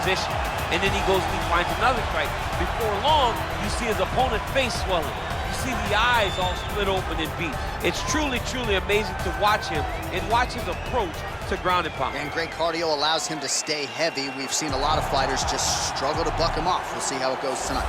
position. And then he goes and he finds another strike. Before long, you see his opponent's face swelling. You see the eyes all split open and beat. It's truly, truly amazing to watch him and watch his approach to ground and pound. And great cardio allows him to stay heavy. We've seen a lot of fighters just struggle to buck him off. We'll see how it goes tonight.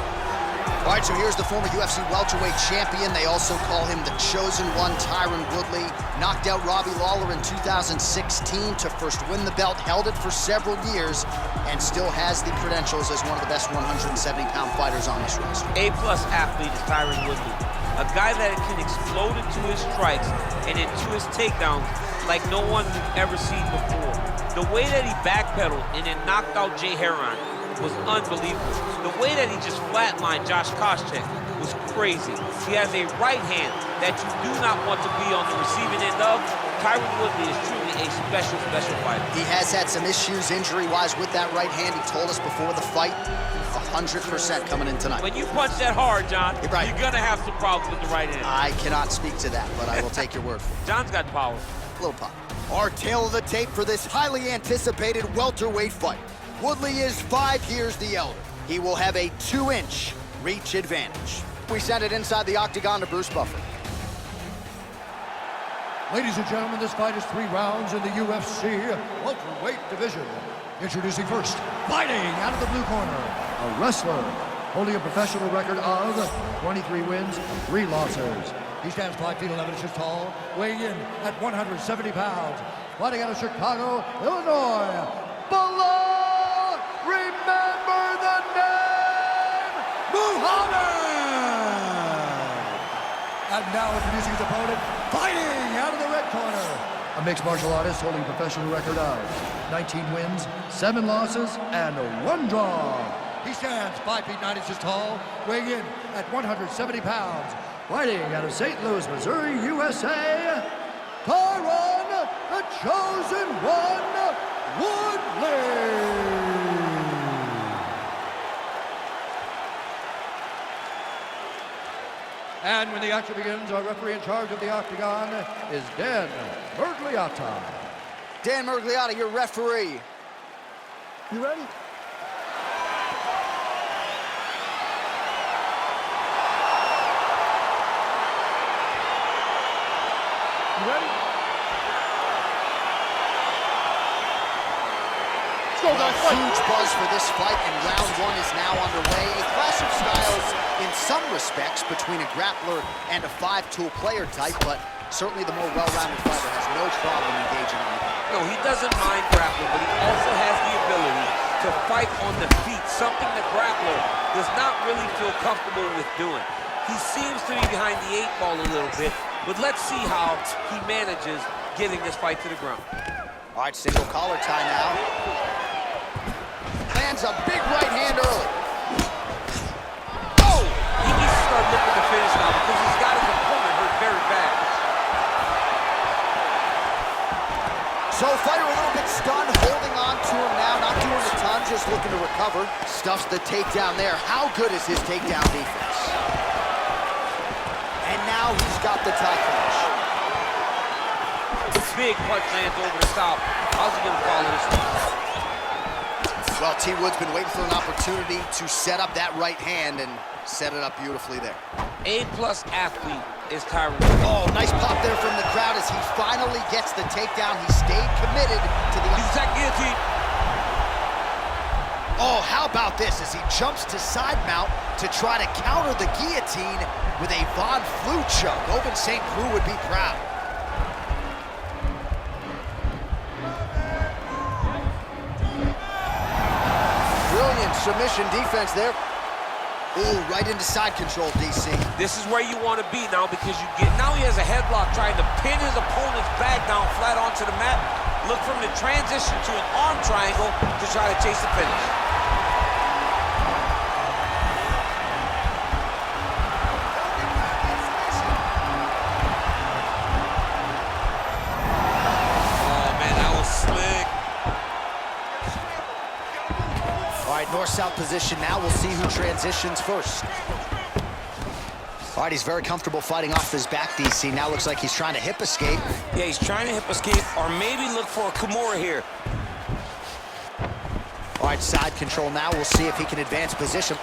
All right, so here's the former UFC welterweight champion. They also call him the Chosen One, Tyron Woodley. Knocked out Robbie Lawler in 2016 to first win the belt, held it for several years, and still has the credentials as one of the best 170-pound fighters on this roster. A-plus athlete is Tyron Woodley. A guy that can explode into his strikes and into his takedowns like no one we've ever seen before. The way that he backpedaled and then knocked out Jay Heron was unbelievable. The way that he just flatlined Josh Koscheck was crazy. He has a right hand that you do not want to be on the receiving end of. Tyron Woodley is truly a special, special fighter. He has had some issues injury-wise with that right hand. He told us before the fight, 100% coming in tonight. When you punch that hard, John, right, you're gonna have some problems with the right hand. I cannot speak to that, but I will take your word for it. John's got power. A little pop. Our tail of the tape for this highly anticipated welterweight fight. Woodley is 5 years the elder. He will have a 2-inch reach advantage. We send it inside the octagon to Bruce Buffer. Ladies and gentlemen, this fight is 3 rounds in the UFC welterweight division. Introducing first, fighting out of the blue corner, a wrestler holding a professional record of 23 wins and 3 losses. He stands 5 feet 11 inches tall, weighing in at 170 pounds. Fighting out of Chicago, Illinois, Bilal, remember the name, Muhammad! And now introducing his opponent, fighting out of the red corner, a mixed martial artist holding a professional record of 19 wins, 7 losses, and 1 draw. He stands 5 feet 9 inches tall, weighing in at 170 pounds. Fighting out of St. Louis, Missouri, USA, Tyron, the Chosen One, Woodley. And when the action begins, our referee in charge of the octagon is Dan Mergliotta. Dan Mergliotta, your referee. You ready? You ready? Let's go, guys. Huge buzz for this fight, and round 1 is now underway. A clash of styles in some respects between a grappler and a 5-tool player type, but certainly the more well-rounded fighter has no problem engaging on the ground. No, he doesn't mind grappling, but he also has the ability to fight on the feet, something the grappler does not really feel comfortable with doing. He seems to be behind the 8 ball a little bit, but let's see how he manages getting this fight to the ground. All right, single collar tie now. Lands a big right hand early. Oh! He needs to start looking to finish now because he's got his opponent hurt very bad. So fighter a little bit stunned, holding on to him now, not doing a ton, just looking to recover. Stuffs the takedown there. How good is his takedown defense? And now he's got the tie finish. Big punch lands over the top. How's he gonna follow this one? Well, T. Wood's been waiting for an opportunity to set up that right hand and set it up beautifully there. A-plus athlete is Tyron. Oh, nice pop there from the crowd as he finally gets the takedown. He stayed committed to the... He's that guillotine. Oh, how about this as he jumps to side mount to try to counter the guillotine with a Von Flue choke. Open St. Preux would be proud. Brilliant submission defense there. Ooh, right into side control, DC. This is where you want to be now because now he has a headlock trying to pin his opponent's back down flat onto the mat. Look from the transition to an arm triangle to try to chase the finish. North-south position now. We'll see who transitions first. All right, he's very comfortable fighting off his back, DC. Now looks like he's trying to hip escape. Yeah, he's trying to hip escape or maybe look for a Kimura here. All All right, side control now. We'll see if he can advance position.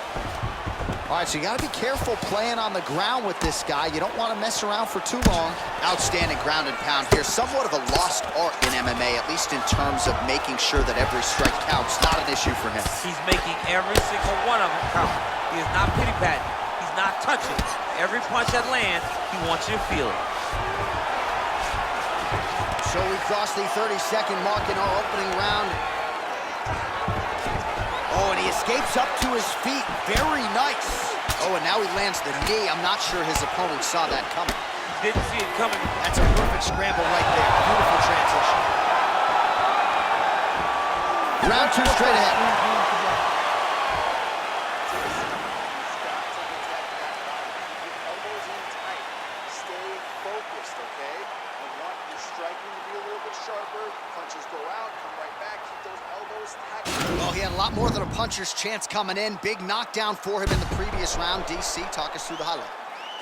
All right, so you got to be careful playing on the ground with this guy. You don't want to mess around for too long. Outstanding ground and pound here. Somewhat of a lost art in MMA, at least in terms of making sure that every strike counts. Not an issue for him. He's making every single one of them count. He is not pity-patting. He's not touching. Every punch that lands, he wants you to feel it. So we crossed the 30-second mark in our opening round. Oh, and he escapes up to his feet. Very nice. Oh, and now he lands the knee. I'm not sure his opponent saw that coming. Didn't see it coming. That's a perfect scramble right there. Beautiful transition. Round 2 straight ahead. Elbows in tight. Stay focused, okay? You want your striking to be a little bit sharper. Punches go out, come right back. Keep those elbows tight. Well, he had a lot more than a puncher's chance coming in. Big knockdown for him in the previous round. DC, talk us through the highlight.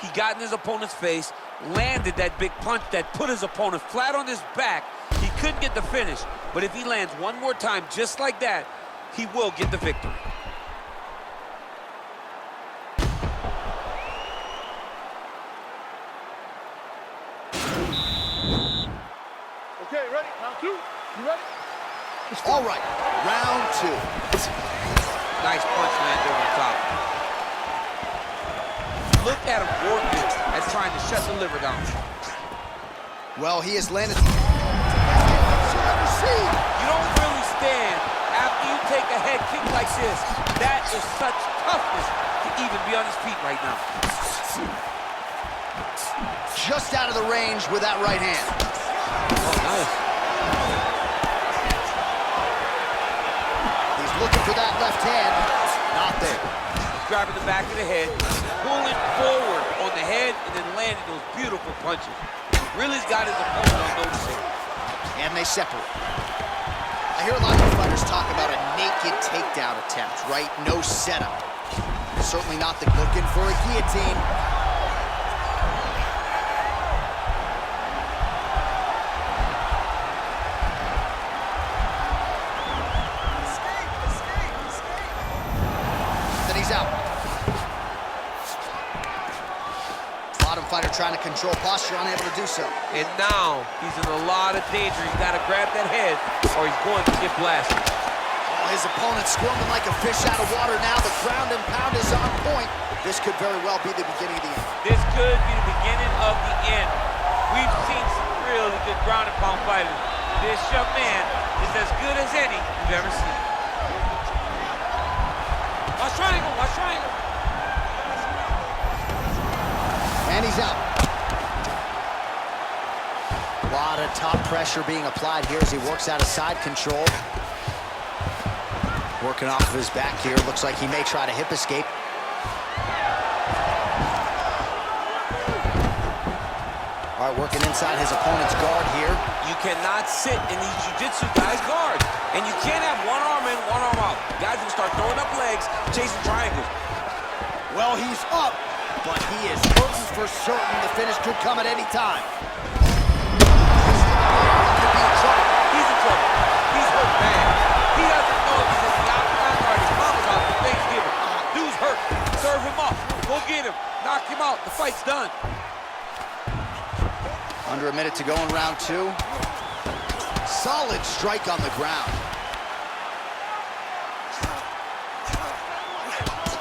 He got in his opponent's face, landed that big punch that put his opponent flat on his back. He couldn't get the finish, but if he lands one more time just like that, he will get the victory. Okay, ready? Round 2. You ready? All right, round 2. Nice punch landed over the top. Look at him working as trying to shut the liver down. Well, he has landed. You don't really stand after you take a head kick like this. That is such toughness to even be on his feet right now. Just out of the range with that right hand. Oh, nice. He's looking for that left hand. Not there. Grabbing the back of the head, pulling forward on the head, and then landing those beautiful punches. Really's got his opponent on noticing. And they separate. I hear a lot of fighters talk about a naked takedown attempt, right? No setup. Certainly not the looking for a guillotine. Then he's out. Bottom fighter trying to control posture, unable to do so. And now he's in a lot of danger. He's got to grab that head or he's going to get blasted. Oh, his opponent squirming like a fish out of water now. The ground and pound is on point. This could very well be the beginning of the end. This could be the beginning of the end. We've seen some really good ground and pound fighters. This young man is as good as any we've ever seen. Watch triangle, watch triangle. And he's out. A lot of top pressure being applied here as he works out of side control. Working off of his back here. Looks like he may try to hip escape. All right, working inside his opponent's guard here. You cannot sit in these jiu-jitsu guys' guards. And you can't have one arm in, one arm out. Guys will start throwing up legs, chasing triangles. Well, he's up, but he is hurting for certain. The finish could come at any time. Could be in trouble. He's in trouble. He's hurt bad. He doesn't know if he's in the octagon or his mama's out for Thanksgiving. Dude's hurt. Serve him up. Go get him. Knock him out. The fight's done. Under a minute to go in round 2. Solid strike on the ground.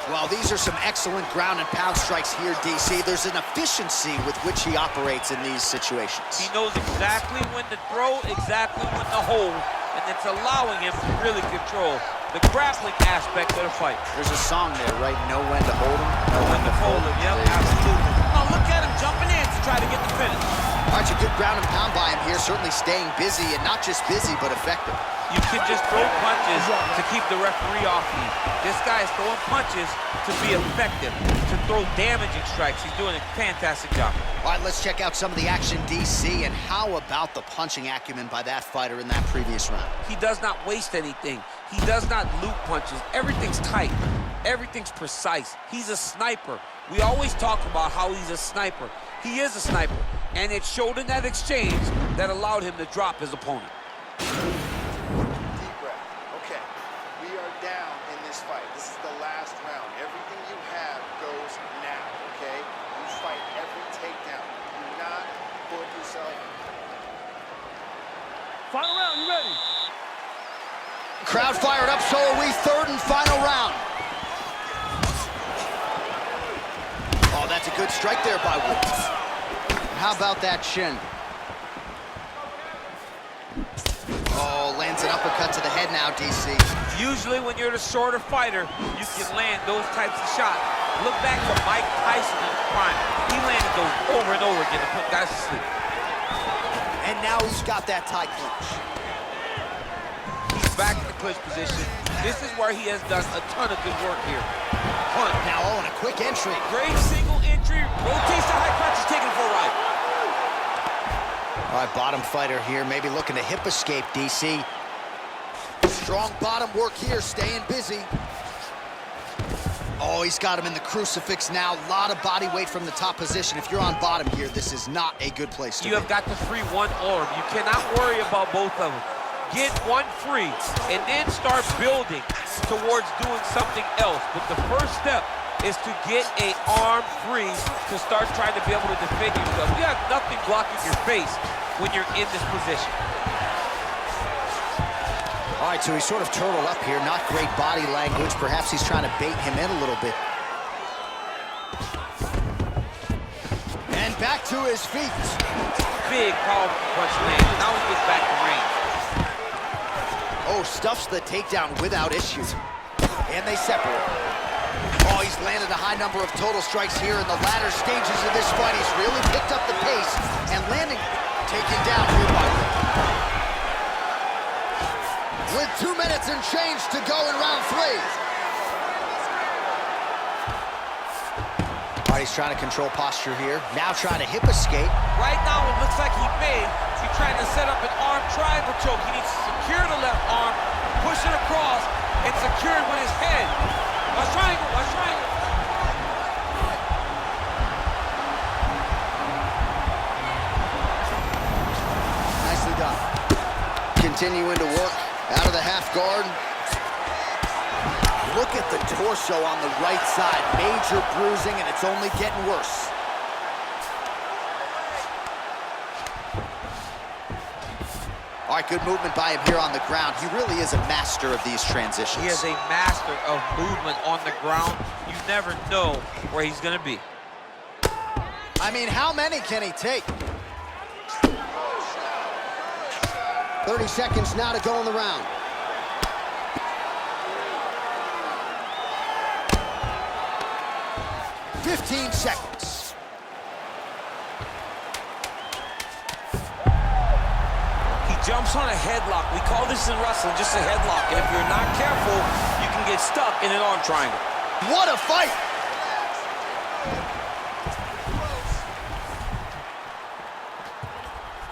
Well, these are some excellent ground and pound strikes here, DC. There's an efficiency with which he operates in these situations. He knows exactly when to throw, exactly when to hold, and it's allowing him to really control the grappling aspect of the fight. There's a song there, right? Know when to hold him, Know when to fold him. Yep, absolutely. Oh, look at him jumping in to try to get the finish. All right, a good ground and pound by him here, certainly staying busy, and not just busy, but effective. You can just throw punches to keep the referee off you. This guy is throwing punches to be effective, to throw damaging strikes. He's doing a fantastic job. All right, let's check out some of the action, DC, and how about the punching acumen by that fighter in that previous round? He does not waste anything. He does not loop punches. Everything's tight. Everything's precise. He's a sniper. We always talk about how he's a sniper. He is a sniper, and it showed in that exchange that allowed him to drop his opponent. Deep breath. Okay. We are down in this fight. This is the last round. Everything you have goes now, okay? You fight every takedown. Do not put yourself. Final round, you ready? Crowd fired up, so are we. Third and final round. Oh, that's a good strike there by Woods. How about that shin? Oh, lands an uppercut to the head now, DC. Usually when you're the shorter fighter, you can land those types of shots. Look back to Mike Tyson in his prime. He landed those over and over again to put guys to sleep. And now he's got that tie clinch. He's back in the clinch position. This is where he has done a ton of good work here. Punt. Now, oh, and a quick entry. Great single entry. Rotates the high crotch, is taking it for a ride. All right, bottom fighter here, maybe looking to hip escape, DC. Strong bottom work here, staying busy. Oh, he's got him in the crucifix now. A lot of body weight from the top position. If you're on bottom here, this is not a good place to be. You have got to free one arm. You cannot worry about both of them. Get one free, and then start building towards doing something else. But the first step is to get an arm free to start trying to be able to defend yourself. You have nothing blocking your face when you're in this position. All right, so he's sort of turtled up here. Not great body language. Perhaps he's trying to bait him in a little bit. And back to his feet. Big powerful punch land. Now he gets back to range. Oh, stuffs the takedown without issue. And they separate. Oh, he's landed a high number of total strikes here in the latter stages of this fight. He's really picked up the pace and landing, taken down here by Will. With 2 minutes and change to go in round 3. All right, he's trying to control posture here. Now trying to hip escape. Right now, it looks like he may be trying to set up an arm triangle choke. He needs to secure the left arm, push it across, and secure it with his head. Watch triangle, watch triangle. Nicely done. Continuing to work out of the half guard. Look at the torso on the right side. Major bruising, and it's only getting worse. All right, good movement by him here on the ground. He really is a master of these transitions. He is a master of movement on the ground. You never know where he's going to be. I mean, how many can he take? 30 seconds now to go in the round. "15 seconds. He jumps on a headlock. We call this in wrestling just a headlock. And if you're not careful, you can get stuck in an arm triangle. What a fight!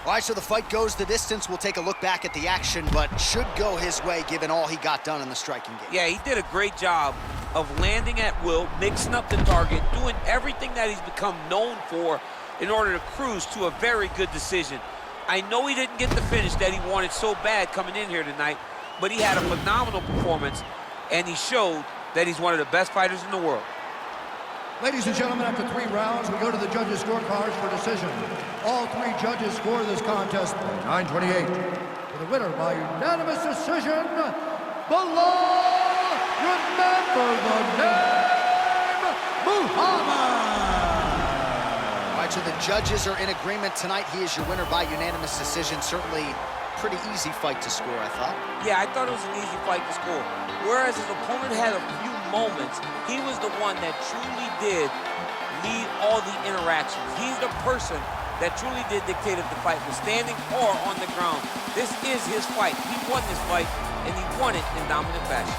All right, so the fight goes the distance. We'll take a look back at the action, but should go his way given all he got done in the striking game. Yeah, he did a great job of landing at will, mixing up the target, doing everything that he's become known for in order to cruise to a very good decision. I know he didn't get the finish that he wanted so bad coming in here tonight, but he had a phenomenal performance, and he showed that he's one of the best fighters in the world. Ladies and gentlemen, after 3 rounds, we go to the judges' scorecards for decision. All 3 judges score this contest 928. For the winner by unanimous decision, the law, remember the name, Muhammad. All right, so the judges are in agreement tonight. He is your winner by unanimous decision. Certainly pretty easy fight to score, I thought. Yeah, I thought it was an easy fight to score. Whereas his opponent had a few moments, he was the one that truly did lead all the interactions. He's the person that truly did dictate if the fight was standing or on the ground. This is his fight. He won this fight, and he won it in dominant fashion.